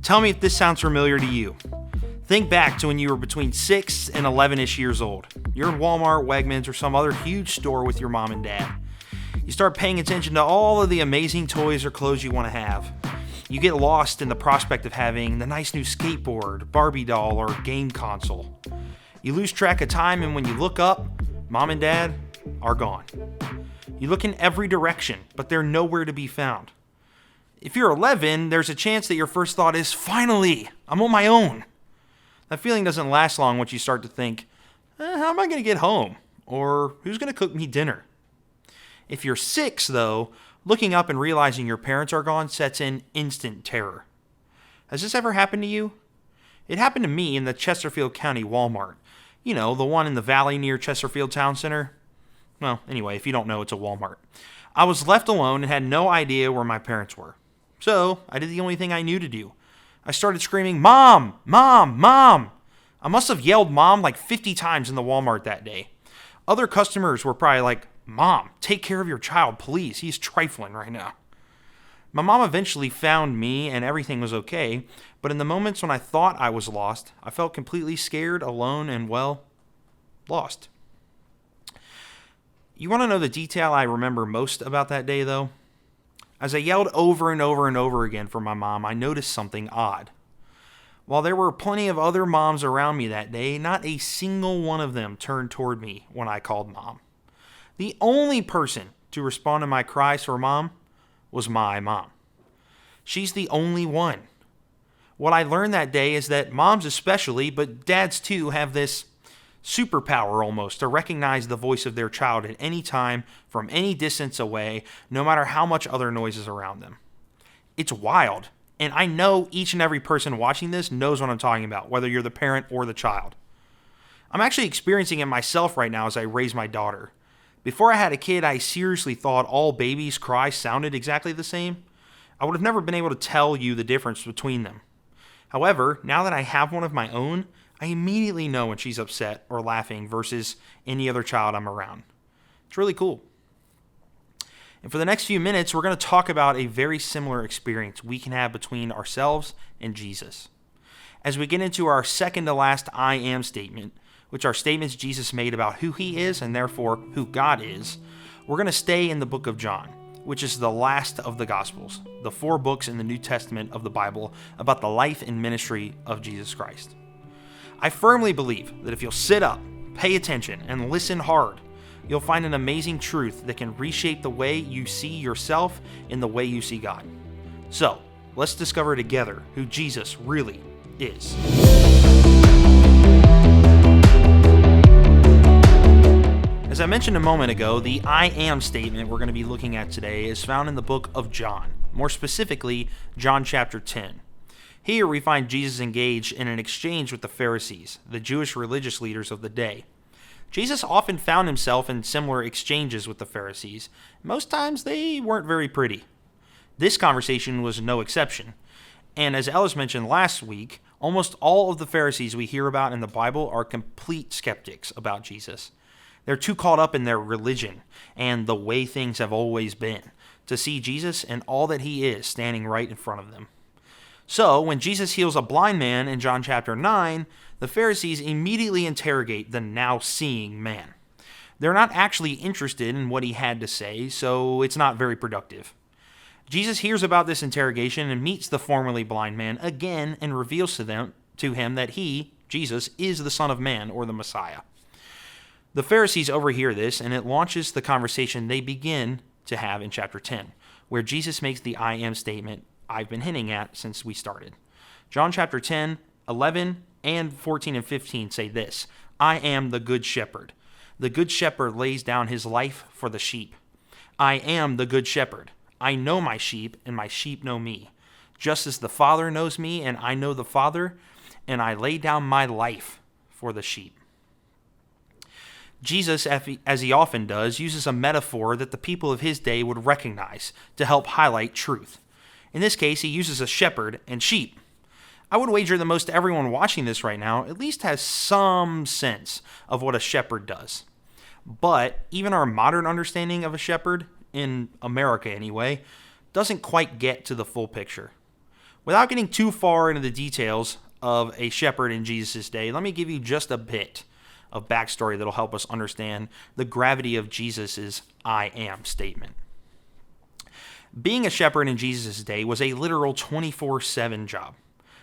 Tell me if this sounds familiar to you. Think back to when you were between 6 and 11-ish years old. You're in Walmart, Wegmans, or some other huge store with your mom and dad. You start paying attention to all of the amazing toys or clothes you want to have. You get lost in the prospect of having the nice new skateboard, Barbie doll, or game console. You lose track of time, and when you look up, mom and dad are gone. You look in every direction, but they're nowhere to be found. If you're 11, there's a chance that your first thought is, finally, I'm on my own. That feeling doesn't last long once you start to think, how am I going to get home? Or who's going to cook me dinner? If you're 6, though, looking up and realizing your parents are gone sets in instant terror. Has this ever happened to you? It happened to me in the Chesterfield County Walmart. You know, the one in the valley near Chesterfield Town Center. Well, anyway, if you don't know, it's a Walmart. I was left alone and had no idea where my parents were. So, I did the only thing I knew to do. I started screaming, Mom! Mom! Mom! I must have yelled Mom like 50 times in the Walmart that day. Other customers were probably like, Mom, take care of your child, please. He's trifling right now. My mom eventually found me and everything was okay, but in the moments when I thought I was lost, I felt completely scared, alone, and, well, lost. You want to know the detail I remember most about that day, though? As I yelled over and over and over again for my mom, I noticed something odd. While there were plenty of other moms around me that day, not a single one of them turned toward me when I called Mom. The only person to respond to my cries for Mom was my mom. She's the only one. What I learned that day is that moms especially, but dads too, have this superpower almost to recognize the voice of their child at any time, from any distance away, no matter how much other noise is around them. It's wild, and I know each and every person watching this knows what I'm talking about, whether you're the parent or the child. I'm actually experiencing it myself right now as I raise my daughter. Before I had a kid, I seriously thought all babies' cries sounded exactly the same. I would have never been able to tell you the difference between them. However, now that I have one of my own, I immediately know when she's upset or laughing versus any other child I'm around. It's really cool. And for the next few minutes, we're going to talk about a very similar experience we can have between ourselves and Jesus. As we get into our second to last I am statement, which are statements Jesus made about who he is and therefore who God is, we're going to stay in the book of John, which is the last of the Gospels, the 4 books in the New Testament of the Bible about the life and ministry of Jesus Christ. I firmly believe that if you'll sit up, pay attention, and listen hard, you'll find an amazing truth that can reshape the way you see yourself and the way you see God. So, let's discover together who Jesus really is. As I mentioned a moment ago, the I am statement we're going to be looking at today is found in the book of John, more specifically, John chapter 10. Here we find Jesus engaged in an exchange with the Pharisees, the Jewish religious leaders of the day. Jesus often found himself in similar exchanges with the Pharisees. Most times they weren't very pretty. This conversation was no exception. And as Ellis mentioned last week, almost all of the Pharisees we hear about in the Bible are complete skeptics about Jesus. They're too caught up in their religion and the way things have always been to see Jesus and all that he is standing right in front of them. So, when Jesus heals a blind man in John chapter 9, the Pharisees immediately interrogate the now seeing man. They're not actually interested in what he had to say, so it's not very productive. Jesus hears about this interrogation and meets the formerly blind man again and reveals to him that he, Jesus, is the Son of Man, or the Messiah. The Pharisees overhear this, and it launches the conversation they begin to have in chapter 10, where Jesus makes the I am statement I've been hinting at since we started. John chapter 10, 11, and 14 and 15 say this: I am the good shepherd. The good shepherd lays down his life for the sheep. I am the good shepherd. I know my sheep, and my sheep know me. Just as the Father knows me, and I know the Father, and I lay down my life for the sheep. Jesus, as he often does, uses a metaphor that the people of his day would recognize to help highlight truth. In this case, he uses a shepherd and sheep. I would wager that most everyone watching this right now at least has some sense of what a shepherd does. But even our modern understanding of a shepherd, in America anyway, doesn't quite get to the full picture. Without getting too far into the details of a shepherd in Jesus' day, let me give you just a bit of backstory that'll help us understand the gravity of Jesus' I am statement. Being a shepherd in Jesus' day was a literal 24/7 job.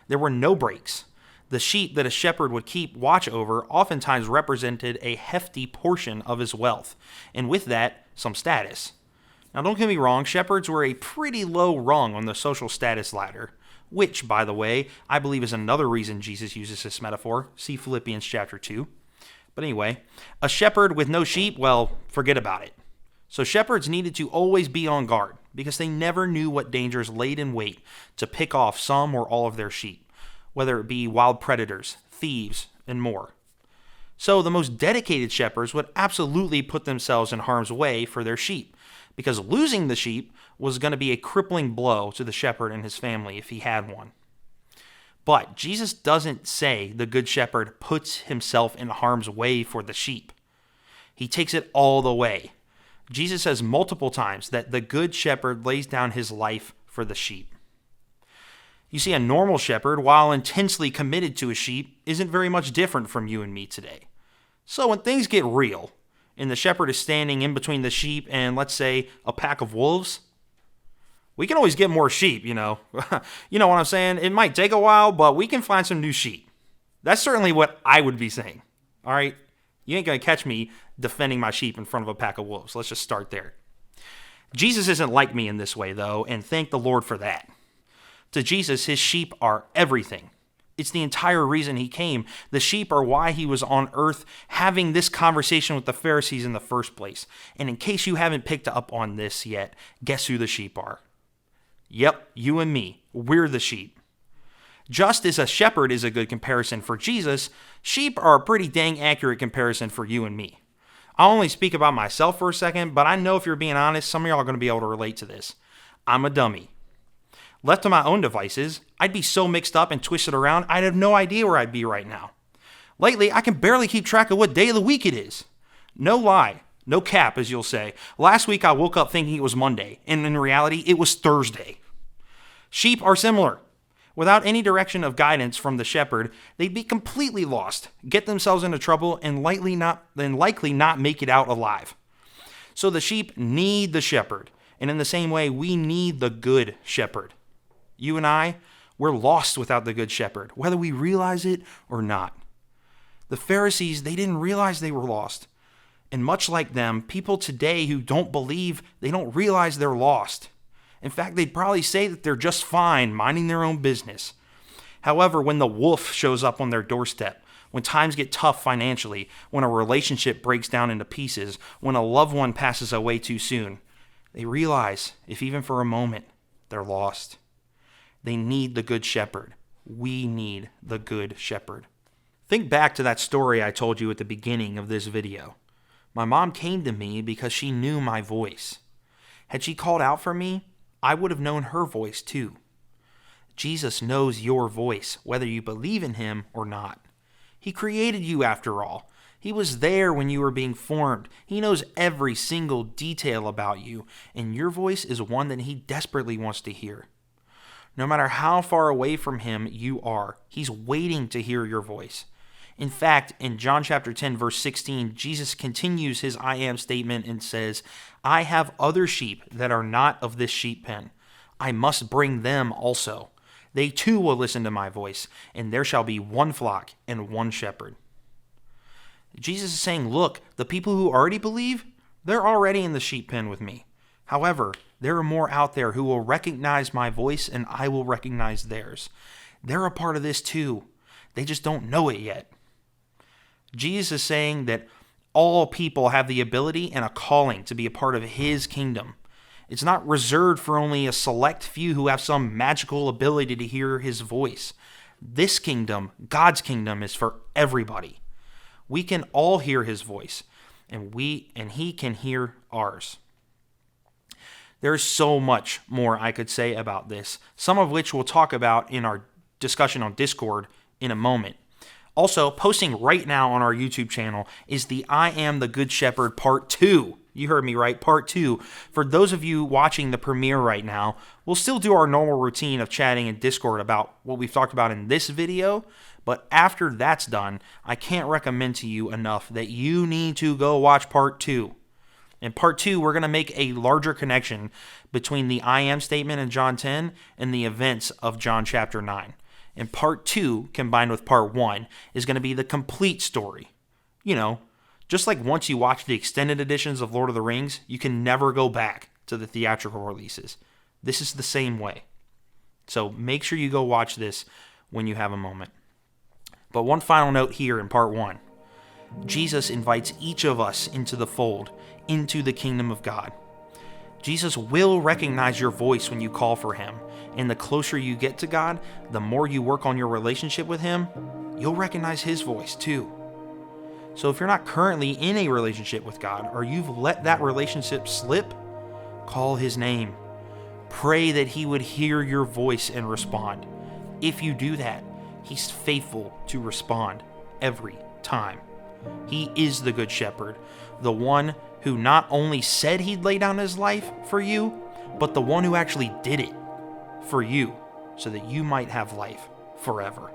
There were no breaks. The sheep that a shepherd would keep watch over oftentimes represented a hefty portion of his wealth, and with that, some status. Now, don't get me wrong, shepherds were a pretty low rung on the social status ladder, which, by the way, I believe is another reason Jesus uses this metaphor. See Philippians chapter 2. But anyway, a shepherd with no sheep, well, forget about it. So shepherds needed to always be on guard because they never knew what dangers laid in wait to pick off some or all of their sheep, whether it be wild predators, thieves, and more. So the most dedicated shepherds would absolutely put themselves in harm's way for their sheep, because losing the sheep was going to be a crippling blow to the shepherd and his family if he had one. But Jesus doesn't say the good shepherd puts himself in harm's way for the sheep. He takes it all the way. Jesus says multiple times that the good shepherd lays down his life for the sheep. You see, a normal shepherd, while intensely committed to a sheep, isn't very much different from you and me today. So when things get real, and the shepherd is standing in between the sheep and, let's say, a pack of wolves, we can always get more sheep, you know. You know what I'm saying? It might take a while, but we can find some new sheep. That's certainly what I would be saying. All right? You ain't going to catch me defending my sheep in front of a pack of wolves. Let's just start there. Jesus isn't like me in this way, though, and thank the Lord for that. To Jesus, his sheep are everything. It's the entire reason he came. The sheep are why he was on earth having this conversation with the Pharisees in the first place. And in case you haven't picked up on this yet, guess who the sheep are? Yep, you and me. We're the sheep. Just as a shepherd is a good comparison for Jesus, sheep are a pretty dang accurate comparison for you and me. I'll only speak about myself for a second, but I know if you're being honest, some of y'all are going to be able to relate to this. I'm a dummy. Left to my own devices, I'd be so mixed up and twisted around, I'd have no idea where I'd be right now. Lately, I can barely keep track of what day of the week it is. No lie, no cap, as you'll say. Last week, I woke up thinking it was Monday, and in reality, it was Thursday. Sheep are similar. Without any direction of guidance from the shepherd, they'd be completely lost, get themselves into trouble, and likely not make it out alive. So the sheep need the shepherd, and in the same way, we need the good shepherd. You and I, we're lost without the good shepherd, whether we realize it or not. The Pharisees, they didn't realize they were lost. And much like them, people today who don't believe, they don't realize they're lost. In fact, they'd probably say that they're just fine, minding their own business. However, when the wolf shows up on their doorstep, when times get tough financially, when a relationship breaks down into pieces, when a loved one passes away too soon, they realize, if even for a moment, they're lost. They need the good shepherd. We need the good shepherd. Think back to that story I told you at the beginning of this video. My mom came to me because she knew my voice. Had she called out for me, I would have known her voice too. Jesus knows your voice, whether you believe in him or not. He created you after all. He was there when you were being formed. He knows every single detail about you, and your voice is one that he desperately wants to hear. No matter how far away from him you are, he's waiting to hear your voice. In fact, in John chapter 10, verse 16, Jesus continues his I am statement and says, I have other sheep that are not of this sheep pen. I must bring them also. They too will listen to my voice, and there shall be one flock and one shepherd. Jesus is saying, look, the people who already believe, they're already in the sheep pen with me. However, there are more out there who will recognize my voice and I will recognize theirs. They're a part of this too. They just don't know it yet. Jesus is saying that all people have the ability and a calling to be a part of his kingdom. It's not reserved for only a select few who have some magical ability to hear his voice. This kingdom, God's kingdom, is for everybody. We can all hear his voice, and he can hear ours. There's so much more I could say about this, some of which we'll talk about in our discussion on Discord in a moment. Also, posting right now on our YouTube channel is the I Am the Good Shepherd Part 2. You heard me right, part 2. For those of you watching the premiere right now, we'll still do our normal routine of chatting in Discord about what we've talked about in this video, but after that's done, I can't recommend to you enough that you need to go watch part 2. In part 2, we're going to make a larger connection between the I am statement in John 10 and the events of John chapter 9. And part 2, combined with part 1, is going to be the complete story. You know, just like once you watch the extended editions of Lord of the Rings, you can never go back to the theatrical releases. This is the same way. So make sure you go watch this when you have a moment. But one final note here in part 1. Jesus invites each of us into the fold, into the kingdom of God. Jesus will recognize your voice when you call for him, and the closer you get to God, the more you work on your relationship with him, you'll recognize his voice too. So if you're not currently in a relationship with God, or you've let that relationship slip, call his name. Pray that he would hear your voice and respond. If you do that, he's faithful to respond every time. He is the good shepherd, the one who not only said he'd lay down his life for you, but the one who actually did it for you so that you might have life forever.